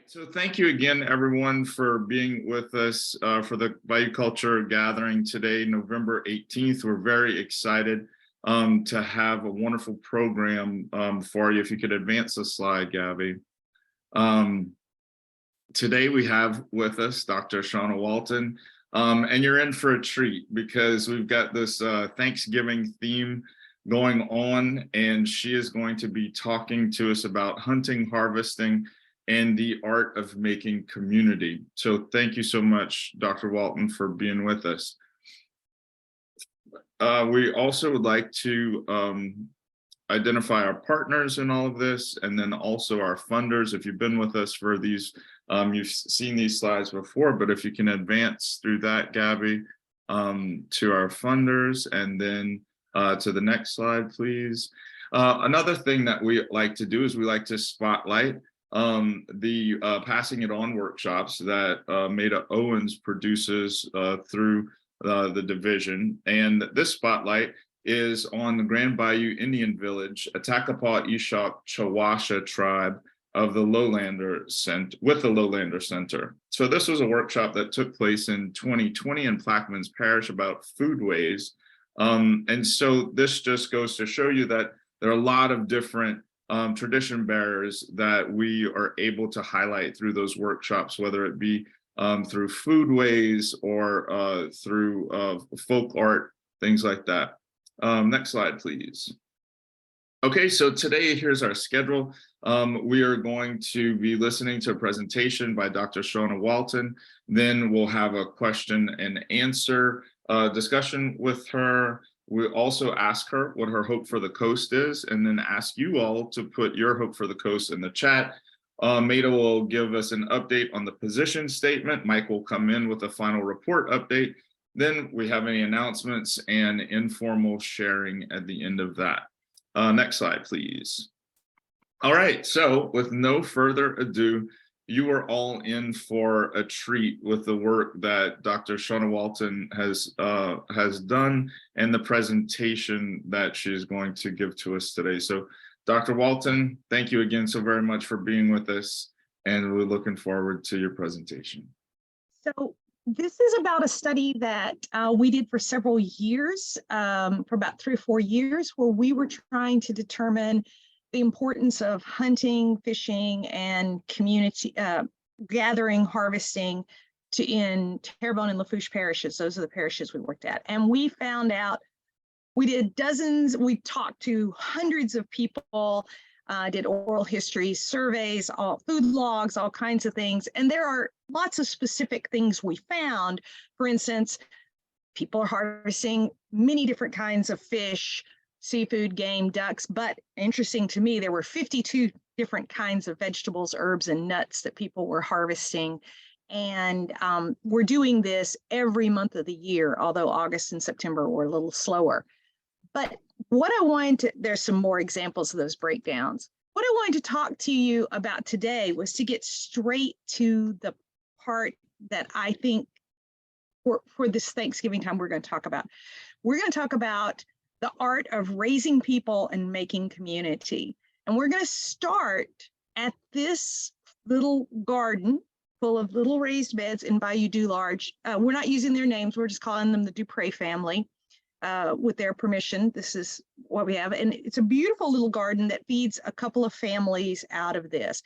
So thank you again, everyone, for being with us for the Bayou Culture Gathering today, November 18th. We're very excited to have a wonderful program for you. If you could advance the slide, Gabby. Today we have with us Dr. Shana Walton, and you're in for a treat because we've got this Thanksgiving theme going on, and she is going to be talking to us about hunting, harvesting, and the art of making community. So thank you so much, Dr. Walton, for being with us. We also would like to identify our partners in all of this, and then also our funders. If you've been with us for these, you've seen these slides before, but if you can advance through that, Gabby, to our funders, and then to the next slide, please. Another thing that we like to do is we like to spotlight the Passing It On workshops that Maida Owens produces through the division. And this spotlight is on the Grand Bayou Indian Village, a Takapaw Ishak Chawasha tribe of the Lowlander Center, with the Lowlander Center. So this was a workshop that took place in 2020 in Plaquemines Parish about foodways. And so this just goes to show you that there are a lot of different tradition bearers that we are able to highlight through those workshops, whether it be through foodways or through folk art, things like that. Next slide, please. Okay, so today, here's our schedule. We are going to be listening to a presentation by Dr. Shana Walton. Then we'll have a question and answer discussion with her. We'll also ask her what her hope for the coast is, and then ask you all to put your hope for the coast in the chat. Maida will give us an update on the position statement. Mike will come in with a final report update. Then we have any announcements and informal sharing at the end of that. Next slide, please. All right, so with no further ado, you are all in for a treat with the work that Dr. Shana Walton has done and the presentation that she's going to give to us today. So Dr. Walton, thank you again so very much for being with us, and we're looking forward to your presentation. So this is about a study that we did for several years, for about 3 or 4 years, where we were trying to determine the importance of hunting, fishing, and community gathering, harvesting in Terrebonne and Lafourche parishes. Those are the parishes we worked at. And we found out, we did dozens, we talked to hundreds of people, did oral history surveys, all food logs, all kinds of things. And there are lots of specific things we found. For instance, people are harvesting many different kinds of fish, seafood, game, ducks, but interesting to me, there were 52 different kinds of vegetables, herbs, and nuts that people were harvesting. And we're doing this every month of the year, although August and September were a little slower. But what I wanted to, there's some more examples of those breakdowns. What I wanted to talk to you about today was to get straight to the part that I think for this Thanksgiving time we're going to talk about. We're going to talk about the art of raising people and making community. And we're going to start at this little garden full of little raised beds in Bayou Du Large. We're not using their names. We're just calling them the Dupre family with their permission. This is what we have. And it's a beautiful little garden that feeds a couple of families out of this.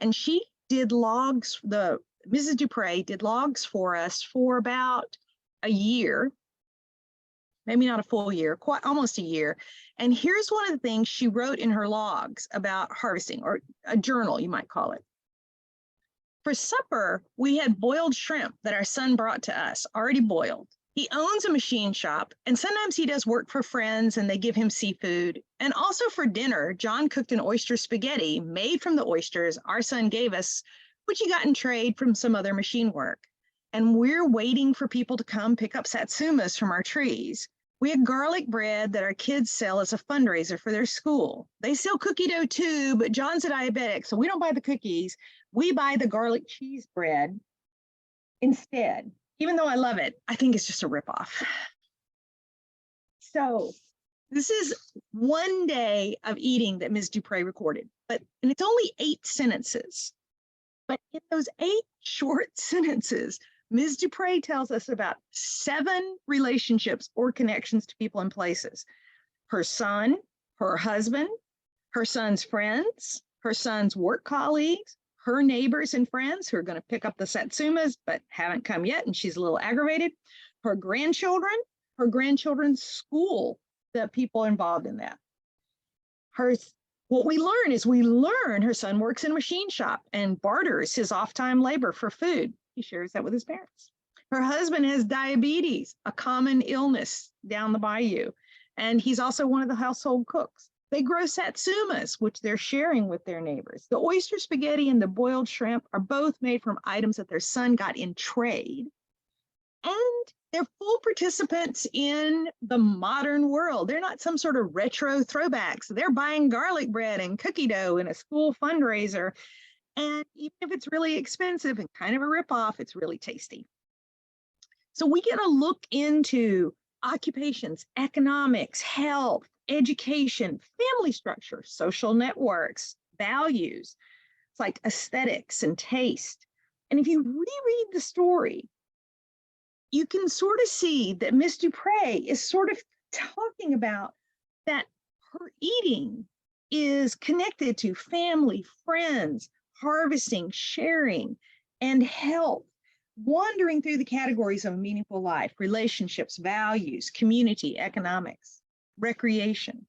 And she did logs, Mrs. Dupre did logs for us for about a year. Maybe not a full year, quite almost a year. And here's one of the things she wrote in her logs about harvesting, or a journal, you might call it. For supper, we had boiled shrimp that our son brought to us, already boiled. He owns a machine shop, and sometimes he does work for friends and they give him seafood. And also for dinner, John cooked an oyster spaghetti made from the oysters our son gave us, which he got in trade from some other machine work. And we're waiting for people to come pick up satsumas from our trees. We had garlic bread that our kids sell as a fundraiser for their school. They sell cookie dough too, but John's a diabetic, so we don't buy the cookies. We buy the garlic cheese bread instead. Even though I love it, I think it's just a ripoff. So this is one day of eating that Ms. Dupre recorded, and it's only 8 sentences. But in those 8 short sentences, Ms. Dupre tells us about 7 relationships or connections to people and places. Her son, her husband, her son's friends, her son's work colleagues, her neighbors and friends who are going to pick up the satsumas but haven't come yet, and she's a little aggravated, her grandchildren, her grandchildren's school, the people involved in that. What we learn her son works in a machine shop and barters his off-time labor for food. He shares that with his parents. Her husband has diabetes, a common illness down the bayou, and he's also one of the household cooks. They grow satsumas, which they're sharing with their neighbors. The oyster spaghetti and the boiled shrimp are both made from items that their son got in trade. And they're full participants in the modern world. They're not some sort of retro throwbacks. They're buying garlic bread and cookie dough in a school fundraiser. And even if it's really expensive and kind of a ripoff, it's really tasty. So we get a look into occupations, economics, health, education, family structure, social networks, values. It's like aesthetics and taste. And if you reread the story, you can sort of see that Miss Dupre is sort of talking about that her eating is connected to family, friends, harvesting, sharing, and health, wandering through the categories of meaningful life, relationships, values, community, economics, recreation.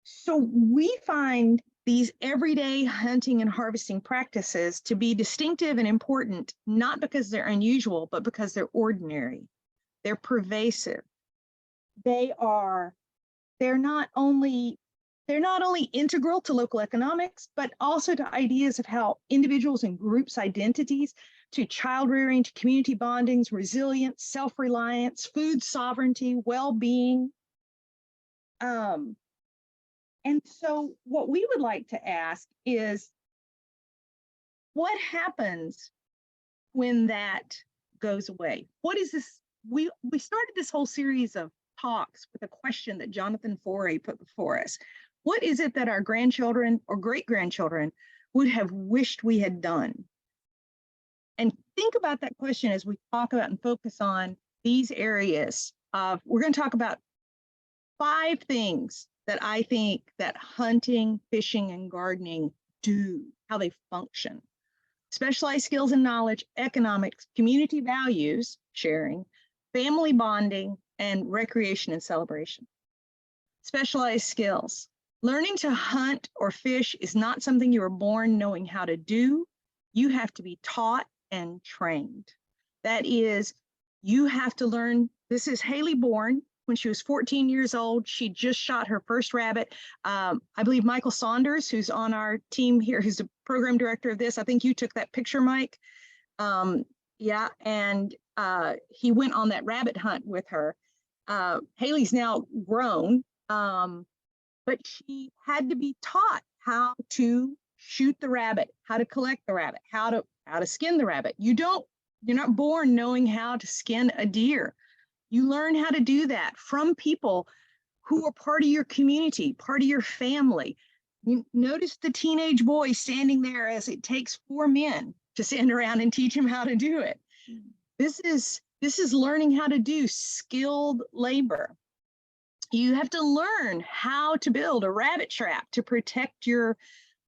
So we find these everyday hunting and harvesting practices to be distinctive and important, not because they're unusual, but because they're ordinary. They're pervasive. They're not only integral to local economics, but also to ideas of how individuals and groups' identities, to child rearing, to community bondings, resilience, self-reliance, food sovereignty, well-being. And so what we would like to ask is, what happens when that goes away? What is this? We started this whole series of talks with a question that Jonathan Forey put before us. What is it that our grandchildren or great-grandchildren would have wished we had done? And think about that question as we talk about and focus on these areas of, we're going to talk about 5 things that I think that hunting, fishing, and gardening do, how they function. Specialized skills and knowledge, economics, community values, sharing, family bonding, and recreation and celebration. Specialized skills. Learning to hunt or fish is not something you are born knowing how to do. You have to be taught and trained. That is, you have to learn. This is Haley Bourne. When she was 14 years old, she just shot her first rabbit. I believe Michael Saunders, who's on our team here, who's the program director of this, I think you took that picture, Mike. Yeah, and he went on that rabbit hunt with her. Haley's now grown, but she had to be taught how to shoot the rabbit, how to collect the rabbit, how to skin the rabbit. You're not born knowing how to skin a deer. You learn how to do that from people who are part of your community, part of your family. You notice the teenage boy standing there as it takes 4 men to stand around and teach him how to do it. This is learning how to do skilled labor. You have to learn how to build a rabbit trap to protect your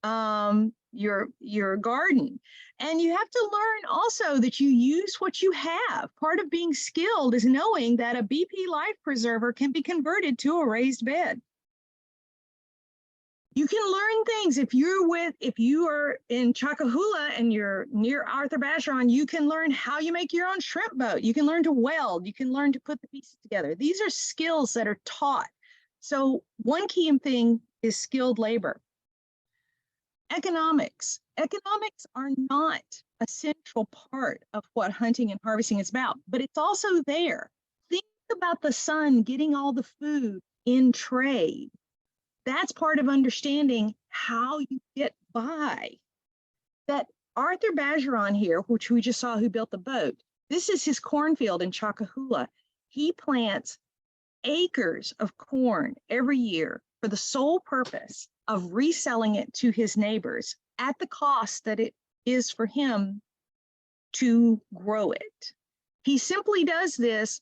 garden. And you have to learn also that you use what you have. Part of being skilled is knowing that a BP life preserver can be converted to a raised bed. You can learn things if you are in Chakahula and you're near Arthur Bacheron, you can learn how you make your own shrimp boat. You can learn to weld. You can learn to put the pieces together. These are skills that are taught. So one key thing is skilled labor. Economics. Economics are not a central part of what hunting and harvesting is about, but it's also there. Think about the sun getting all the food in trade. That's part of understanding how you get by. That Arthur Bacheron here, which we just saw who built the boat, this is his cornfield in Chakahula. He plants acres of corn every year for the sole purpose of reselling it to his neighbors at the cost that it is for him to grow it. He simply does this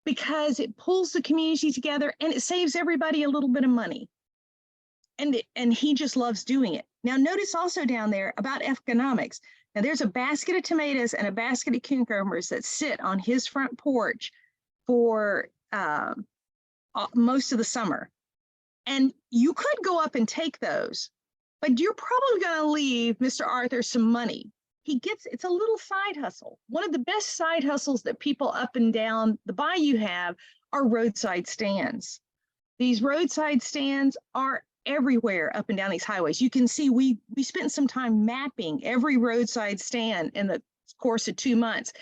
because it pulls the community together and it saves everybody a little bit of money. And he just loves doing it. Now, notice also down there about economics. Now, there's a basket of tomatoes and a basket of cucumbers that sit on his front porch for most of the summer. And you could go up and take those, but you're probably going to leave Mr. Arthur some money. It's a little side hustle. One of the best side hustles that people up and down the bayou have are roadside stands. These roadside stands are everywhere up and down these highways. You can see we spent some time mapping every roadside stand in the course of 2 months.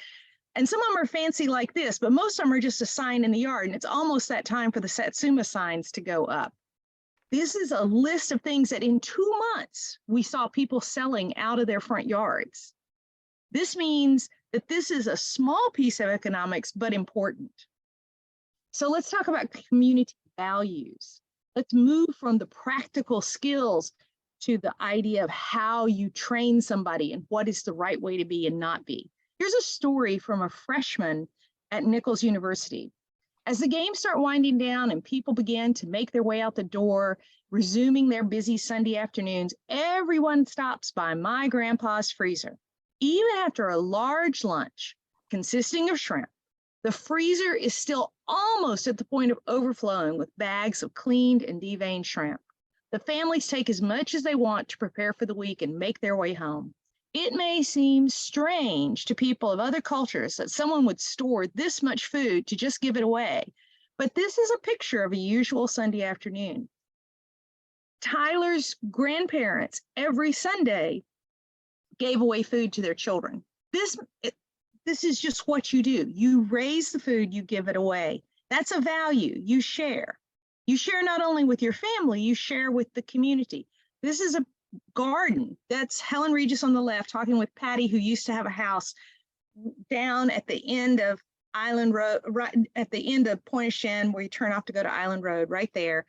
And some of them are fancy like this, but most of them are just a sign in the yard. And it's almost that time for the Satsuma signs to go up. This is a list of things that in 2 months, we saw people selling out of their front yards. This means that this is a small piece of economics, but important. So let's talk about community values. Let's move from the practical skills to the idea of how you train somebody and what is the right way to be and not be. Here's a story from a freshman at Nicholls University. As the games start winding down and people begin to make their way out the door, resuming their busy Sunday afternoons, everyone stops by my grandpa's freezer. Even after a large lunch consisting of shrimp, the freezer is still almost at the point of overflowing with bags of cleaned and deveined shrimp. The families take as much as they want to prepare for the week and make their way home. It may seem strange to people of other cultures that someone would store this much food to just give it away, but this is a picture of a usual Sunday afternoon. Tyler's grandparents every Sunday gave away food to their children. This is just what you do. You raise the food, you give it away. That's a value. You share. You share not only with your family, you share with the community. This is a garden. That's Helen Regis on the left talking with Patty, who used to have a house down at the end of Island Road, right at the end of Point of Shen, where you turn off to go to Island Road, right there.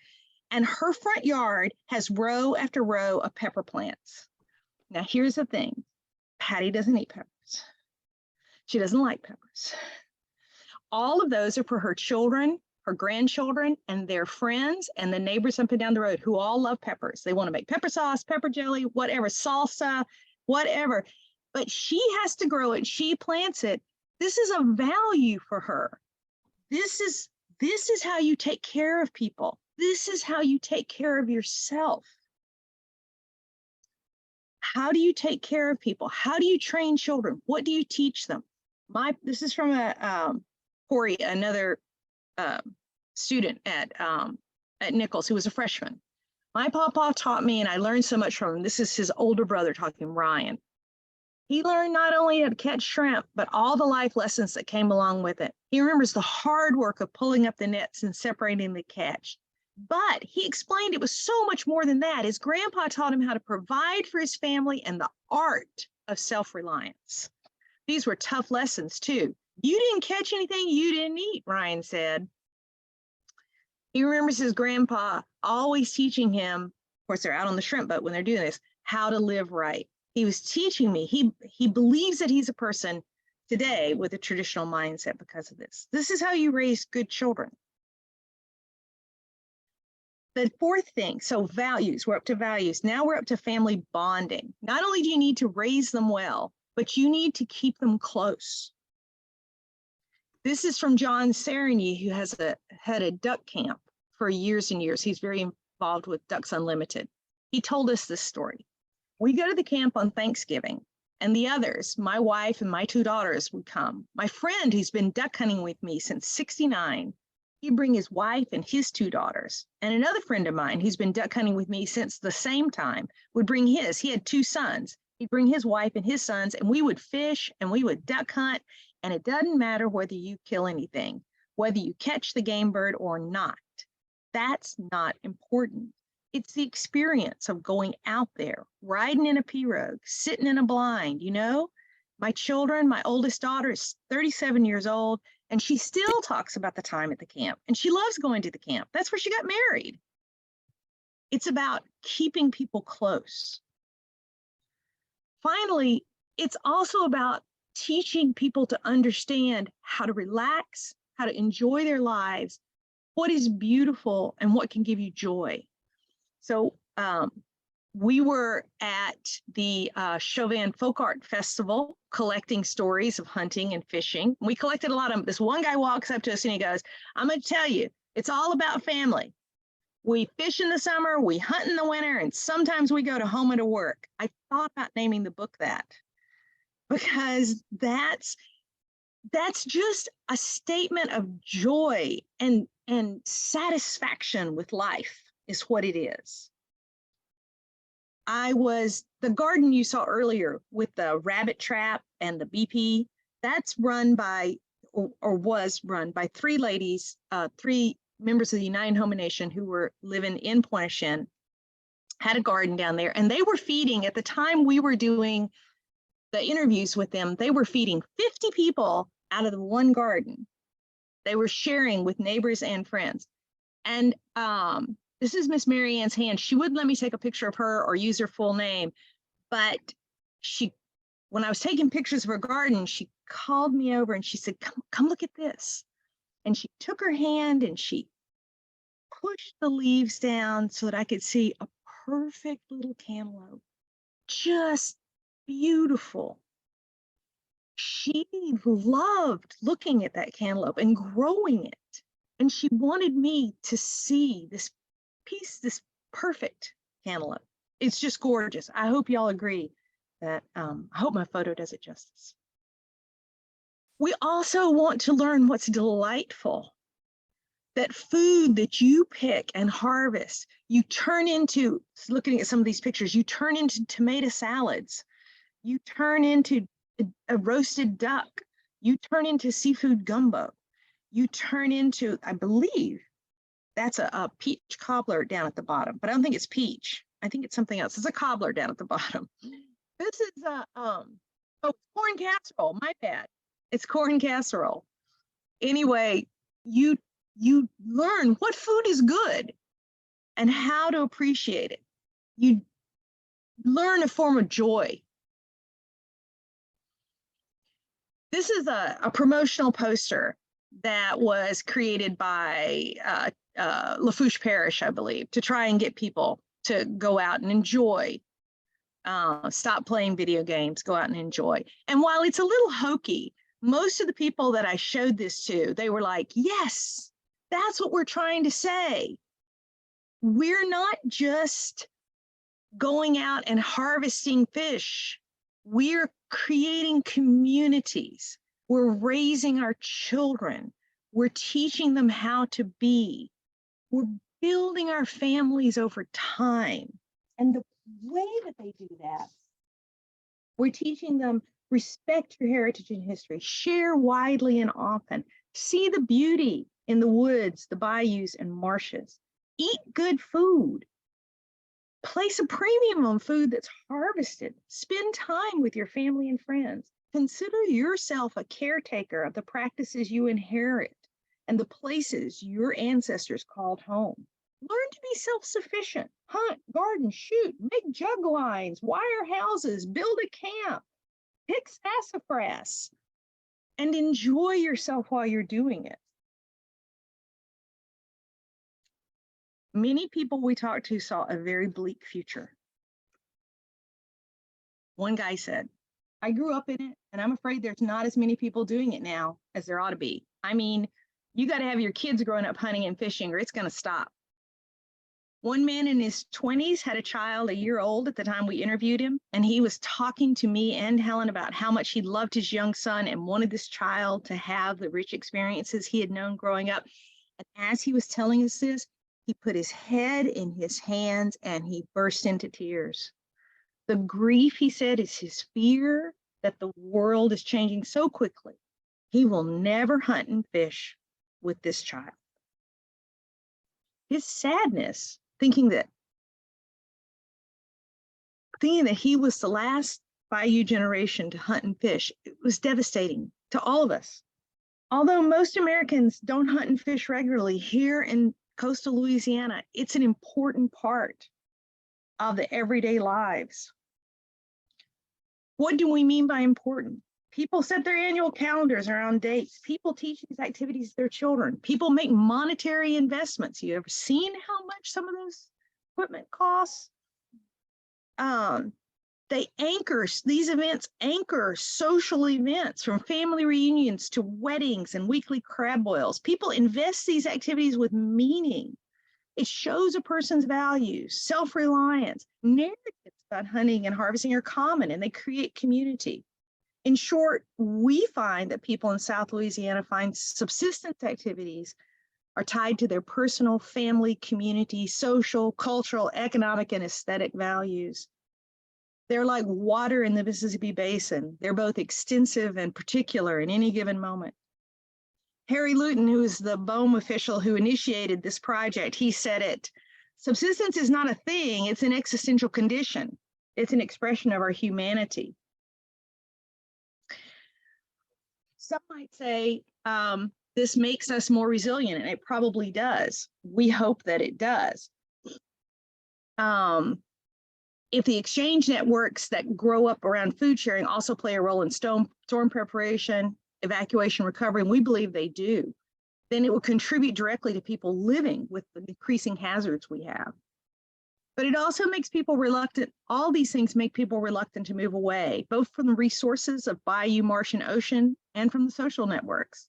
And her front yard has row after row of pepper plants. Now, here's the thing. Patty doesn't eat peppers. She doesn't like peppers. All of those are for her children, her grandchildren, and their friends, and the neighbors up and down the road who all love peppers. They want to make pepper sauce, pepper jelly, whatever, salsa, whatever. But she has to grow it. She plants it. This is a value for her. This is how you take care of people. This is how you take care of yourself. How do you take care of people? How do you train children? What do you teach them? This is from Corey, another student at Nicholls, who was a freshman. My papa taught me, and I learned so much from him. This is his older brother talking, Ryan. He learned not only how to catch shrimp, but all the life lessons that came along with it. He remembers the hard work of pulling up the nets and separating the catch. But he explained it was so much more than that. His grandpa taught him how to provide for his family and the art of self-reliance. These were tough lessons too. You didn't catch anything you didn't eat, Ryan said. He remembers his grandpa always teaching him, of course, they're out on the shrimp boat when they're doing this, how to live right. He was teaching me. He believes that he's a person today with a traditional mindset because of this. This is how you raise good children. The fourth thing, so values, we're up to values. Now we're up to family bonding. Not only do you need to raise them well, but you need to keep them close. This is from John Sereny, who has had a duck camp for years and years. He's very involved with Ducks Unlimited. He told us this story. We go to the camp on Thanksgiving, and the others, my wife and my 2 daughters, would come. My friend, who's been duck hunting with me since '69, he'd bring his wife and his 2 daughters. And another friend of mine, who's been duck hunting with me since the same time, would bring his. He had 2 sons. He'd bring his wife and his sons, and we would fish and we would duck hunt. And it doesn't matter whether you kill anything, whether you catch the game bird or not. That's not important. It's the experience of going out there, riding in a pirogue, sitting in a blind, you know? My children, my oldest daughter is 37 years old, and she still talks about the time at the camp, and she loves going to the camp. That's where she got married. It's about keeping people close. Finally, it's also about teaching people to understand how to relax, how to enjoy their lives, what is beautiful, and what can give you joy. So we were at the Chauvin Folk Art Festival collecting stories of hunting and fishing. We collected a lot of them. This one guy walks up to us and he goes, I'm going to tell you, it's all about family. We fish in the summer, we hunt in the winter, and sometimes we go to home and to work. I thought about naming the book that, because that's just a statement of joy and satisfaction with life is what it is. The garden you saw earlier with the rabbit trap and the BP, that's run by, or was run by three ladies, three members of the United Home Nation who were living in Pointe-à-Chien, had a garden down there, and they were feeding, at the time we were doing the interviews with them, they were feeding 50 people out of the one garden. They were sharing with neighbors and friends. And this is Miss Mary Ann's hand. She wouldn't let me take a picture of her or use her full name, but when I was taking pictures of her garden, she called me over and she said, come look at this. And she took her hand and she pushed the leaves down so that I could see a perfect little cantaloupe, just beautiful. She loved looking at that cantaloupe and growing it. And she wanted me to see this piece, this perfect cantaloupe. It's just gorgeous. I hope y'all agree that, I hope my photo does it justice. We also want to learn what's delightful. That food that you pick and harvest, you turn into, looking at some of these pictures, you turn into tomato salads, you turn into a roasted duck, you turn into seafood gumbo, you turn into, I believe, that's a peach cobbler down at the bottom, but I don't think it's peach. I think it's something else. It's a cobbler down at the bottom. This is corn casserole, my bad. It's corn casserole. Anyway, you learn what food is good and how to appreciate it. You learn a form of joy. This is a promotional poster that was created by Lafourche Parish, I believe, to try and get people to go out and enjoy, stop playing video games, go out and enjoy. And while it's a little hokey, most of the people that I showed this to, they were like, yes, that's what we're trying to say. We're not just going out and harvesting fish. We're creating communities. We're raising our children. We're teaching them how to be. We're building our families over time. And the way that they do that, we're teaching them respect your heritage and history, share widely and often, see the beauty in the woods, the bayous and marshes, eat good food, place a premium on food that's harvested, spend time with your family and friends, consider yourself a caretaker of the practices you inherit and the places your ancestors called home. Learn to be self-sufficient, hunt, garden, shoot, make jug lines, wire houses, build a camp, pick sassafras, and enjoy yourself while you're doing it. Many people we talked to saw a very bleak future. One guy said, I grew up in it, and I'm afraid there's not as many people doing it now as there ought to be. I mean, you got to have your kids growing up hunting and fishing or it's going to stop. One man in his 20s had a child a year old at the time we interviewed him, and he was talking to me and Helen about how much he loved his young son and wanted this child to have the rich experiences he had known growing up. And as he was telling us this, he put his head in his hands and he burst into tears. The grief, he said, is his fear that the world is changing so quickly. He will never hunt and fish with this child. His sadness, thinking that he was the last Bayou generation to hunt and fish, it was devastating to all of us. Although most Americans don't hunt and fish regularly, here in Coastal Louisiana. It's an important part of the everyday lives. What do we mean by important? People set their annual calendars around dates. People teach these activities to their children. People make monetary investments. You ever seen how much some of those equipment costs? These events anchor social events, from family reunions to weddings and weekly crab boils. People invest these activities with meaning. It shows a person's values, self-reliance. Narratives about hunting and harvesting are common, and they create community. In short, we find that people in South Louisiana find subsistence activities are tied to their personal, family, community, social, cultural, economic, and aesthetic values. They're like water in the Mississippi Basin. They're both extensive and particular in any given moment. Harry Luton, who is the BOEM official who initiated this project, he said it, subsistence is not a thing, it's an existential condition. It's an expression of our humanity. Some might say this makes us more resilient, and it probably does. We hope that it does. If the exchange networks that grow up around food sharing also play a role in storm preparation, evacuation, recovery, and we believe they do, then it will contribute directly to people living with the decreasing hazards we have. But it also makes people reluctant. All these things make people reluctant to move away, both from the resources of bayou, marsh, and ocean, and from the social networks.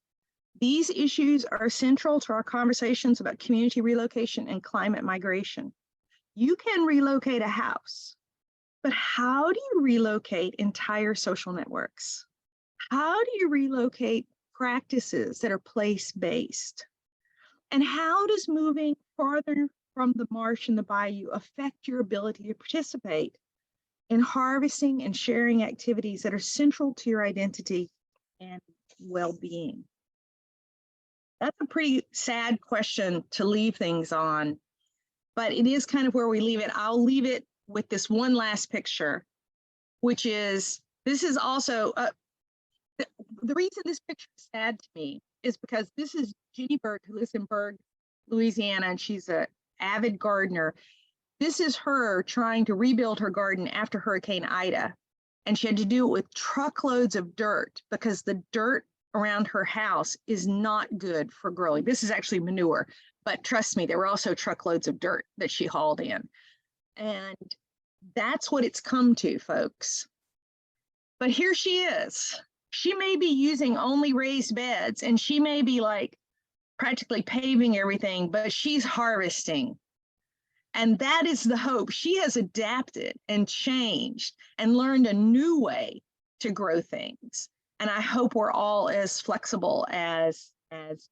These issues are central to our conversations about community relocation and climate migration. You can relocate a house, but how do you relocate entire social networks? How do you relocate practices that are place-based? And how does moving farther from the marsh and the bayou affect your ability to participate in harvesting and sharing activities that are central to your identity and well-being? That's a pretty sad question to leave things on, but it is kind of where we leave it. I'll leave it with this one last picture, which is, this is also, the reason this picture is sad to me is because this is Jenny Berg, who lives in Berg, Louisiana, and she's an avid gardener. This is her trying to rebuild her garden after Hurricane Ida, and she had to do it with truckloads of dirt because the dirt around her house is not good for growing. This is actually manure, but trust me, there were also truckloads of dirt that she hauled in. And that's what it's come to, folks. But here she is. She may be using only raised beds, and she may be like practically paving everything, but she's harvesting. And that is the hope. She has adapted and changed and learned a new way to grow things. And I hope we're all as flexible as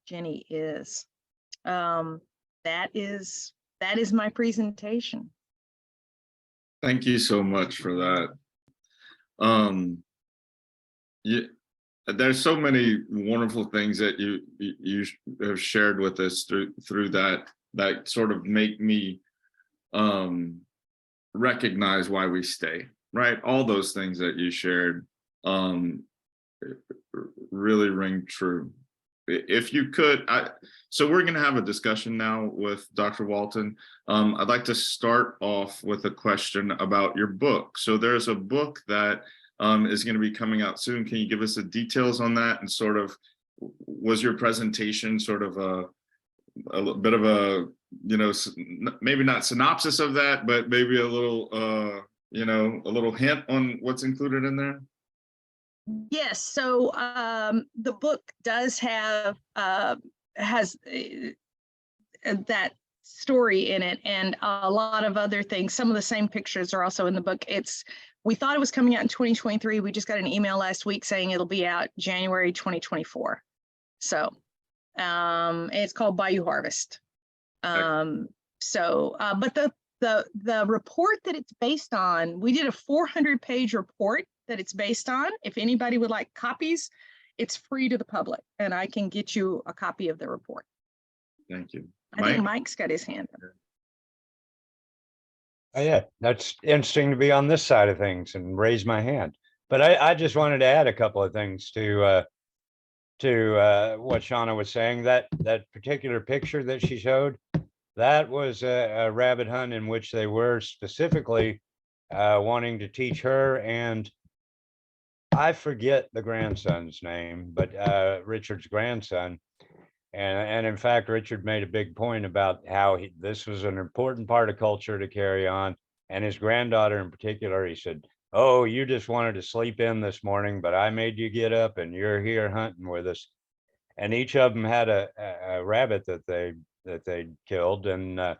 Jenny is. That is my presentation. Thank you so much for that. There's so many wonderful things that you have shared with us through that sort of make me recognize why we stay, right? All those things that you shared really ring true. If you could, so we're going to have a discussion now with Dr. Walton. I'd like to start off with a question about your book. So there's a book that is going to be coming out soon. Can you give us the details on that? And sort of, was your presentation sort of a bit of a, maybe not synopsis of that, but maybe a little, a little hint on what's included in there? Yes, so the book does have has that story in it, and a lot of other things. Some of the same pictures are also in the book. We thought it was coming out in 2023. We just got an email last week saying it'll be out January 2024. So it's called Bayou Harvest. But the report that it's based on, we did a 400-page report that it's based on. If anybody would like copies, it's free to the public, and I can get you a copy of the report. Thank you. I think Mike's got his hand up. Oh, yeah, that's interesting to be on this side of things and raise my hand. But I just wanted to add a couple of things to what Shana was saying. That particular picture that she showed, That was a rabbit hunt in which they were specifically wanting to teach her, and I forget the grandson's name, but Richard's grandson. And in fact, Richard made a big point about how this was an important part of culture to carry on. And his granddaughter in particular, he said, "Oh, you just wanted to sleep in this morning, but I made you get up and you're here hunting with us." And each of them had a rabbit that they killed, and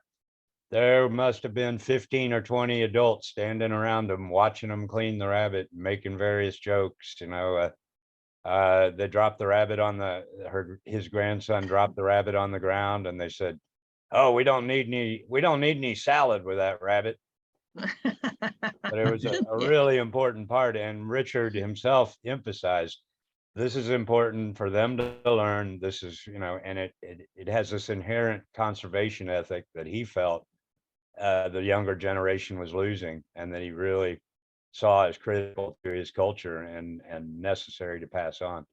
there must have been 15 or 20 adults standing around them, watching them clean the rabbit, and making various jokes. They dropped the rabbit on his grandson dropped the rabbit on the ground, and they said, "Oh, we don't need any salad with that rabbit." But it was a Yeah. really important part, and Richard himself emphasized this is important for them to learn. This is, and it has this inherent conservation ethic that he felt the younger generation was losing, and that he really saw as critical to his culture and necessary to pass on.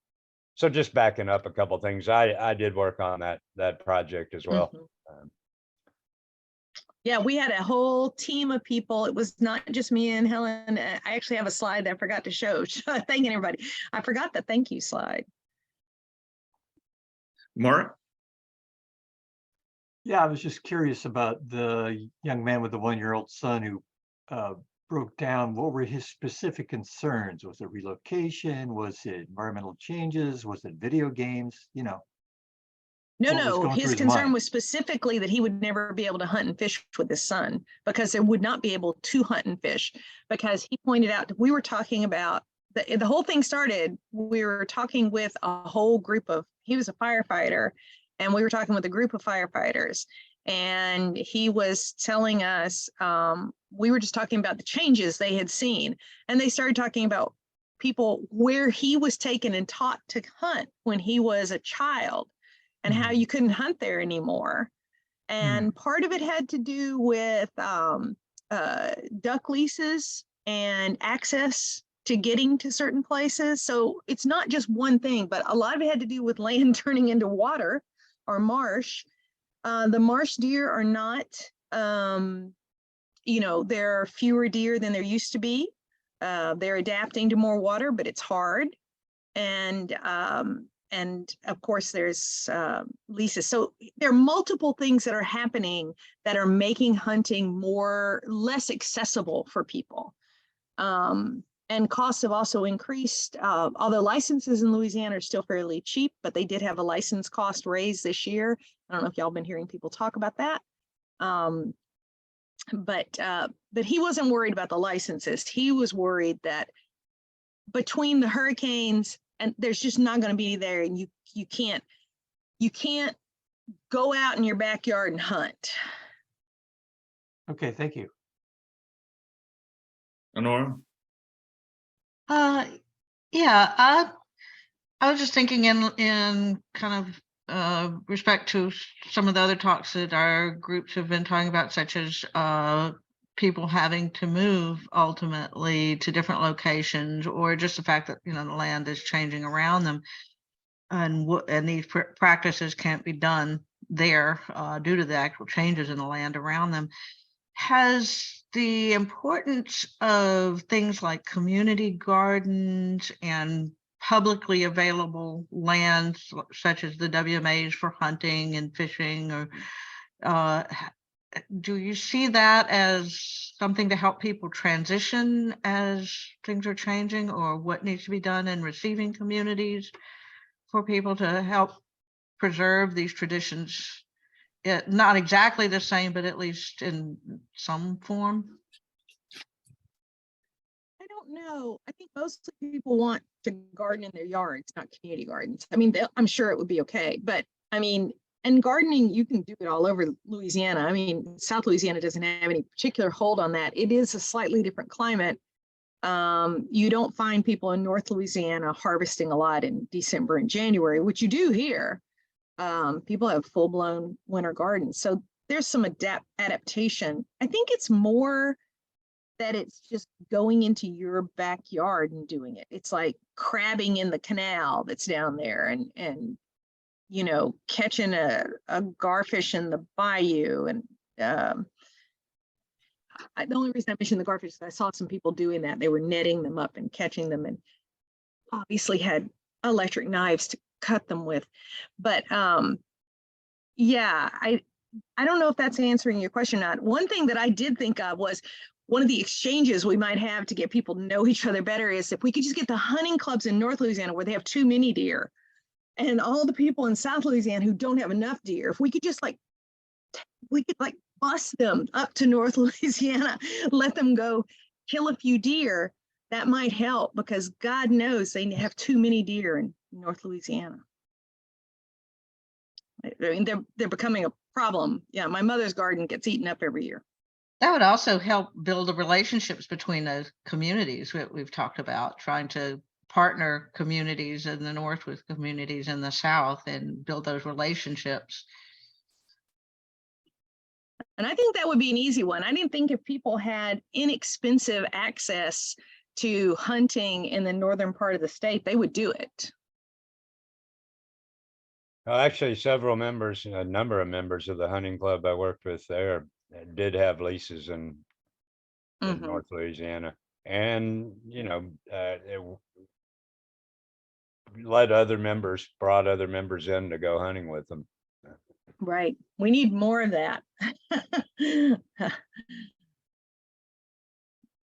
So just backing up a couple of things, I did work on that project as well. Mhm. Yeah, we had a whole team of people. It was not just me and Helen. I actually have a slide that I forgot to show. Thanking everybody. I forgot the thank you slide. Mark? Yeah, I was just curious about the young man with the 1-year-old son who broke down. What were his specific concerns? Was it relocation? Was it environmental changes? Was it video games? No, going through his his concern mind? was specifically that he would never be able to hunt and fish with his son because they would not be able to hunt and fish, because he pointed out, we were talking about, the whole thing started, we were talking with a whole group of, he was a firefighter, and we were talking with a group of firefighters, and he was telling us, we were just talking about the changes they had seen, and they started talking about people where he was taken and taught to hunt when he was a child, and how you couldn't hunt there anymore. And part of it had to do with duck leases and access to getting to certain places. So it's not just one thing, but a lot of it had to do with land turning into water or marsh. The marsh deer are not, there are fewer deer than there used to be. They're adapting to more water, but it's hard. And of course there's leases. So there are multiple things that are happening that are making hunting less accessible for people. And costs have also increased, although licenses in Louisiana are still fairly cheap, but they did have a license cost raise this year. I don't know if y'all been hearing people talk about that. But he wasn't worried about the licenses. He was worried that between the hurricanes, and there's just not going to be there, and you can't go out in your backyard and hunt. Okay, thank you. Honora? Yeah, I was just thinking in kind of respect to some of the other talks that our groups have been talking about, such as people having to move ultimately to different locations, or just the fact that the land is changing around them, and these practices can't be done there due to the actual changes in the land around them. Has the importance of things like community gardens and publicly available lands, such as the WMAs for hunting and fishing, or do you see that as something to help people transition as things are changing, or what needs to be done in receiving communities for people to help preserve these traditions? Not exactly the same, but at least in some form. I don't know. I think most people want to garden in their yards, not community gardens. I mean, I'm sure it would be okay, but I mean, and gardening, you can do it all over Louisiana. I mean, South Louisiana doesn't have any particular hold on that. It is a slightly different climate. You don't find people in North Louisiana harvesting a lot in December and January, which you do here. People have full-blown winter gardens. So there's some adaptation. I think it's more that it's just going into your backyard and doing it. It's like crabbing in the canal that's down there, and you know, catching a garfish in the bayou. And the only reason I mentioned the garfish is I saw some people doing that. They were netting them up and catching them, and obviously had electric knives to cut them with. But yeah, I don't know if that's answering your question or not. One thing that I did think of was one of the exchanges we might have to get people to know each other better is if we could just get the hunting clubs in North Louisiana where they have too many deer, and all the people in South Louisiana who don't have enough deer, if we could just we could bus them up to North Louisiana, let them go kill a few deer, that might help, because God knows they have too many deer in North Louisiana. I mean, they're becoming a problem. Yeah, my mother's garden gets eaten up every year. That would also help build the relationships between those communities that we've talked about, trying to partner communities in the north with communities in the south and build those relationships. And I think that would be an easy one. I didn't think if people had inexpensive access to hunting in the northern part of the state, they would do it. Actually, several members, a number of members of the hunting club I worked with there did have leases in North Louisiana, and you know, brought other members in to go hunting with them. Right. We need more of that.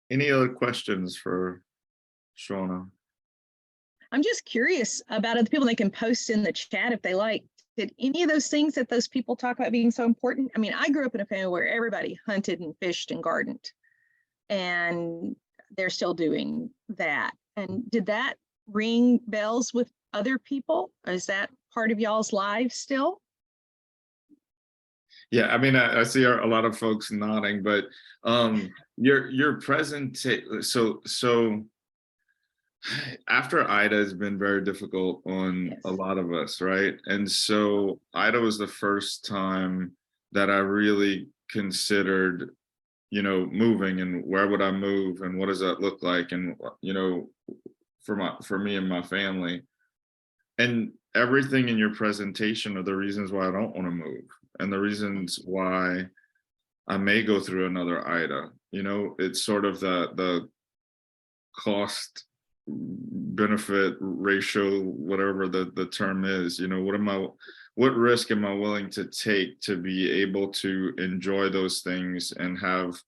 Any other questions for Shana? I'm just curious about other people. They can post in the chat if they like. Did any of those things that those people talk about being so important? I mean, I grew up in a family where everybody hunted and fished and gardened, and they're still doing that. And did that ring bells with other people? Is that part of y'all's lives still? Yeah, I mean, I see a lot of folks nodding, but your presentation. So after Ida has been very difficult on a lot of us, right? And so Ida was the first time that I really considered, you know, moving, and where would I move, and what does that look like, and you know, for me and my family. And everything in your presentation are the reasons why I don't want to move, and the reasons why I may go through another Ida. You know, it's sort of the cost benefit ratio, whatever the term is. You know, what risk am I willing to take to be able to enjoy those things and have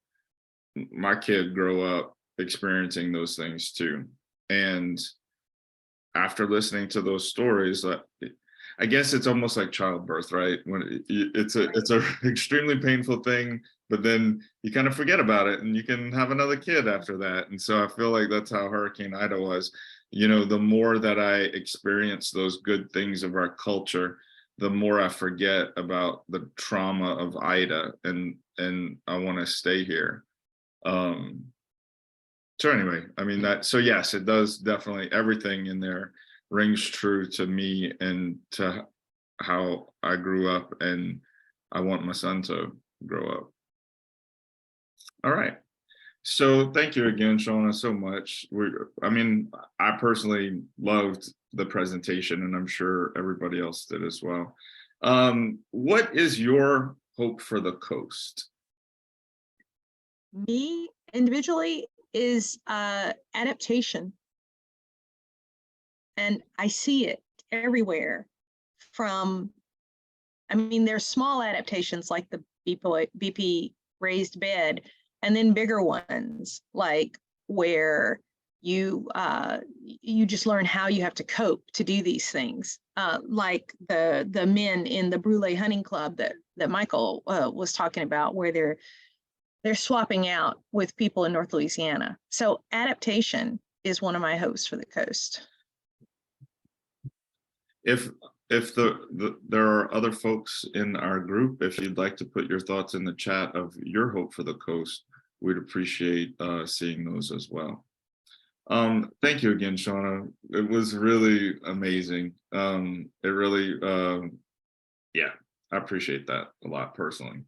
my kid grow up experiencing those things too? And after listening to those stories, I guess it's almost like childbirth, right? When it's a extremely painful thing, but then you kind of forget about it and you can have another kid after that. And so I feel like that's how Hurricane Ida was. You know, the more that I experience those good things of our culture, the more I forget about the trauma of Ida, and I want to stay here. So anyway, I mean, so yes, it does definitely, everything in there rings true to me and to how I grew up, and I want my son to grow up. All right. So thank you again, Shana, so much. I personally loved the presentation, and I'm sure everybody else did as well. What is your hope for the coast? Me individually is adaptation. And I see it everywhere there's small adaptations like the BP raised bed, and then bigger ones like where you just learn how you have to cope to do these things, like the men in the Brule Hunting Club that Michael was talking about, where they're swapping out with people in North Louisiana. So adaptation is one of my hopes for the coast. If there are other folks in our group, if you'd like to put your thoughts in the chat of your hope for the coast, we'd appreciate seeing those as well. Thank you again, Shana. It was really amazing. It really, yeah, I appreciate that a lot personally.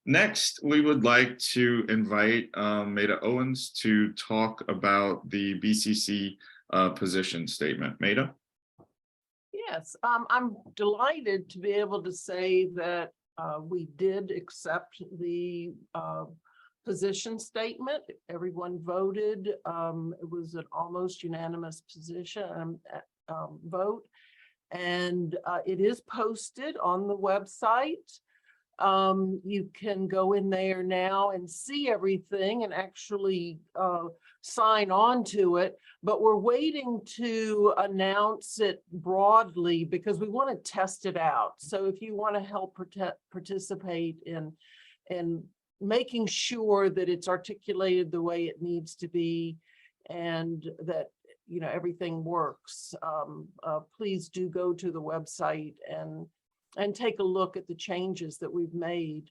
Next, we would like to invite Maida Owens to talk about the BCC position statement. Maida? Yes, I'm delighted to be able to say that we did accept the position statement. Everyone voted. It was an almost unanimous position vote, and it is posted on the website. You can go in there now and see everything and actually sign on to it, but we're waiting to announce it broadly because we want to test it out. So if you want to help participate in making sure that it's articulated the way it needs to be and that everything works, please do go to the website and take a look at the changes that we've made.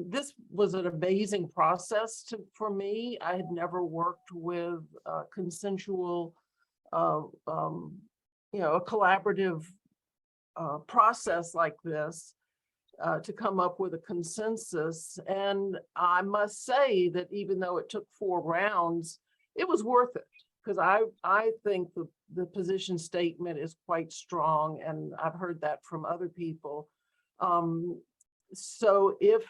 This was an amazing process for me. I had never worked with consensual, a collaborative process like this to come up with a consensus. And I must say that even though it took 4 rounds, it was worth it, because I think the position statement is quite strong, and I've heard that from other people. So if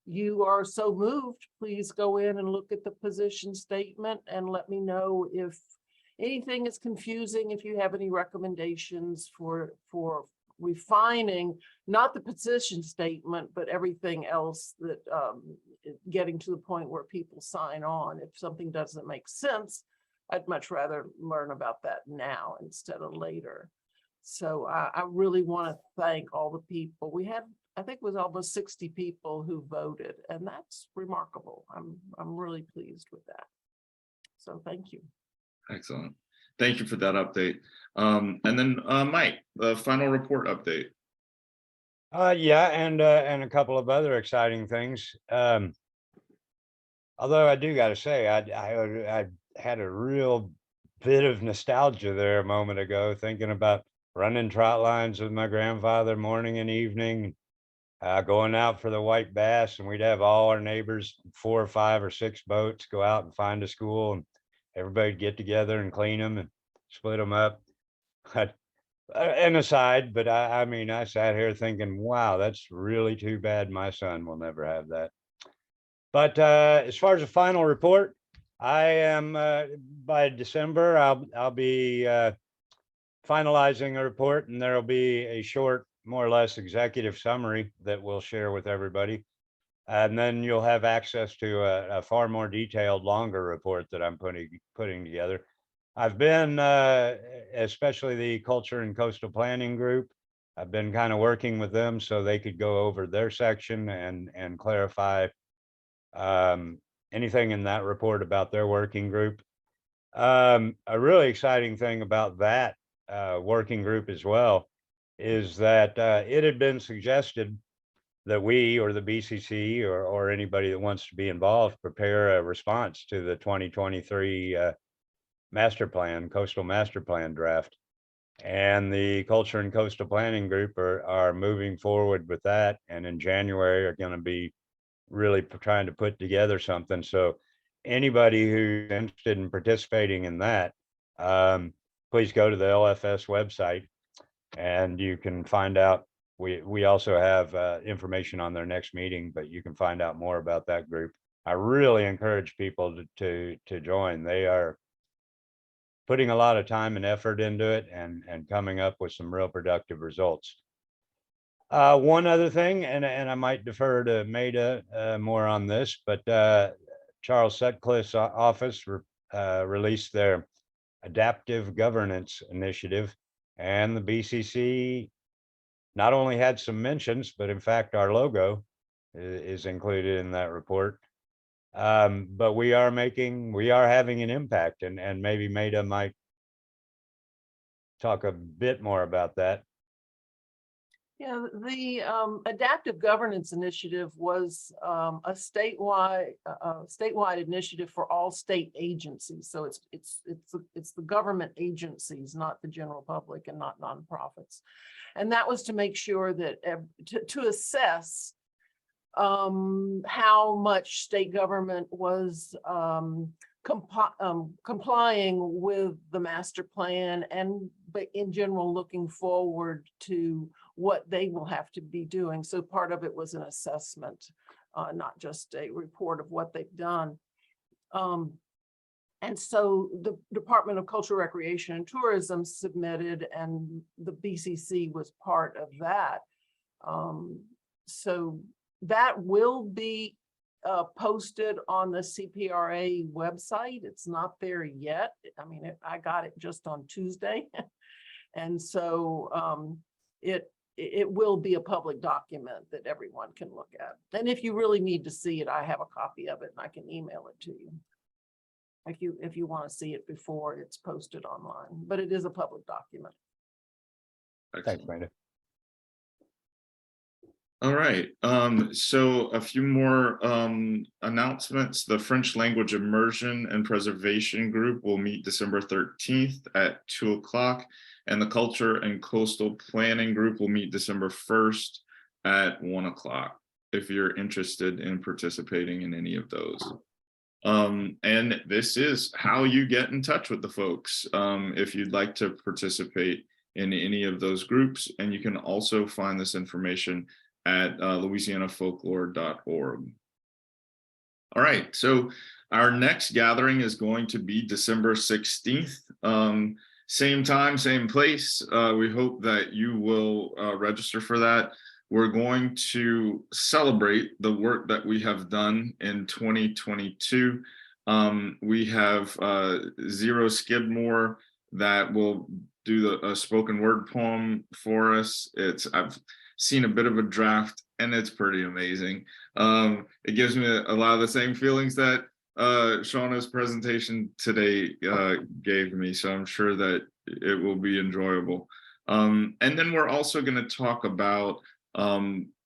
you are so moved, please go in and look at the position statement and let me know if anything is confusing, if you have any recommendations for refining, not the position statement, but everything else that getting to the point where people sign on. If something doesn't make sense, I'd much rather learn about that now instead of later. So I really want to thank all the people. We had, I think it was almost 60 people who voted, and that's remarkable. I'm really pleased with that. So thank you. Excellent. Thank you for that update. And then Mike, the final report update. Yeah, and a couple of other exciting things. Although I do got to say, I had a real bit of nostalgia there a moment ago, thinking about running trot lines with my grandfather morning and evening, going out for the white bass, and we'd have all our neighbors, 4 or 5 or 6 boats, go out and find a school, and everybody'd get together and clean them and split them up. An aside, but I mean, I sat here thinking, wow, that's really too bad my son will never have that. But as far as the final report, I am by December, I'll be finalizing a report, and there'll be a short, more or less executive summary that we'll share with everybody. And then you'll have access to a far more detailed, longer report that I'm putting together. I've been, especially the Culture and Coastal Planning Group, I've been kind of working with them so they could go over their section and clarify anything in that report about their working group. A really exciting thing about that working group as well is that it had been suggested that we, or the BCC, or anybody that wants to be involved, prepare a response to the 2023 master plan, coastal master plan draft. And the Culture and Coastal Planning Group are moving forward with that, and in January are going to be really trying to put together something. So anybody who's interested in participating in that, please go to the LFS website and you can find out. We also have information on their next meeting, but you can find out more about that group. I really encourage people to join. They are putting a lot of time and effort into it and coming up with some real productive results. One other thing, and I might defer to Maida more on this, but Charles Sutcliffe's office released their Adaptive Governance Initiative, and the BCC not only had some mentions, but in fact our logo is included in that report. But we are having an impact, and maybe Maida might talk a bit more about that. Yeah, the Adaptive Governance Initiative was a statewide initiative for all state agencies. So it's the government agencies, not the general public and not nonprofits. And that was to make sure that to assess how much state government was complying with the master plan, and but in general looking forward to what they will have to be doing. So part of it was an assessment, not just a report of what they've done. And so the Department of Culture, Recreation, and Tourism submitted, and the BCC was part of that. So that will be posted on the CPRA website. It's not there yet. I mean, I got it just on Tuesday. And so it will be a public document that everyone can look at. And if you really need to see it, I have a copy of it and I can email it to you. If you want to see it before it's posted online, but it is a public document. Thanks, Brenda. All right, so a few more announcements. The French Language Immersion and Preservation Group will meet December 13th at 2 o'clock, and the Culture and Coastal Planning Group will meet December 1st at 1 o'clock, if you're interested in participating in any of those. And this is how you get in touch with the folks, if you'd like to participate in any of those groups. And you can also find this information at louisianafolklore.org. All right, so our next gathering is going to be December 16th. Same time, same place. We hope that you will register for that. We're going to celebrate the work that we have done in 2022. We have Zero Skidmore that will do a spoken word poem for us. I've seen a bit of a draft and it's pretty amazing. It gives me a lot of the same feelings that Shauna's presentation today gave me, so I'm sure that it will be enjoyable. And then we're also going to talk about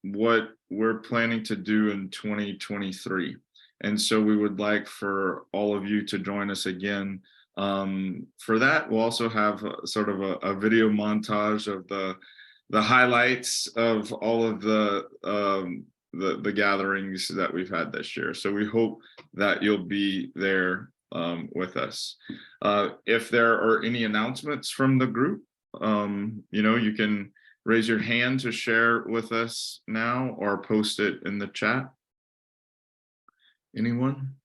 what we're planning to do in 2023. And so we would like for all of you to join us again for that. We'll also have sort of a video montage of the highlights of all of the gatherings that we've had this year. So we hope that you'll be there with us. If there are any announcements from the group, you can raise your hand to share with us now or post it in the chat. Anyone?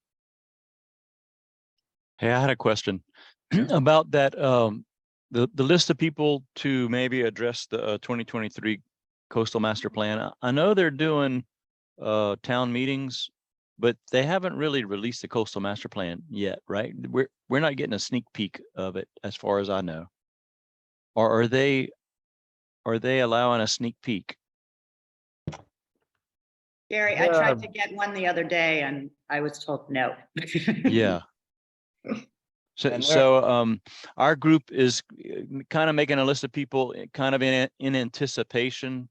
Hey, I had a question about that. The list of people to maybe address the 2023 Coastal Master Plan. I know they're doing town meetings, but they haven't really released the Coastal Master Plan yet, right? We're not getting a sneak peek of it, as far as I know. Or are they allowing a sneak peek? Gary, I tried to get one the other day and I was told no. Yeah. So our group is kind of making a list of people kind of in anticipation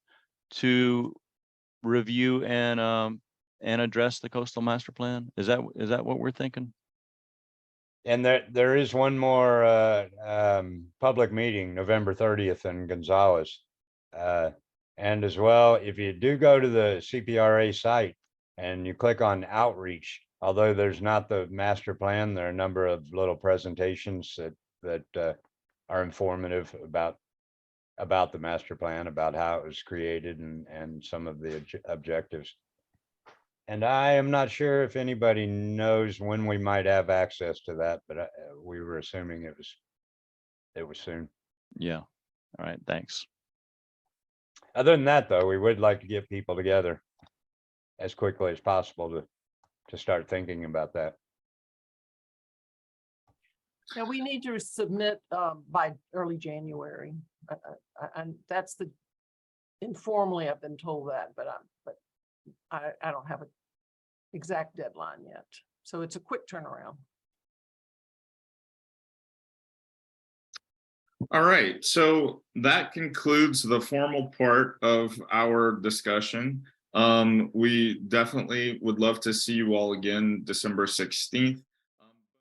to review and address the Coastal Master Plan. Is that what we're thinking? And there is one more public meeting, November 30th in Gonzales. And as well, if you do go to the CPRA site and you click on outreach, although there's not the master plan, there are a number of little presentations that are informative about the master plan, about how it was created and some of the objectives. And I am not sure if anybody knows when we might have access to that, but we were assuming it was soon. Yeah. All right. Thanks. Other than that, though, we would like to get people together as quickly as possible to start thinking about that. Now we need to submit by early January, and that's informally I've been told that, but I don't have an exact deadline yet. So it's a quick turnaround. All right, so that concludes the formal part of our discussion. We definitely would love to see you all again December 16th.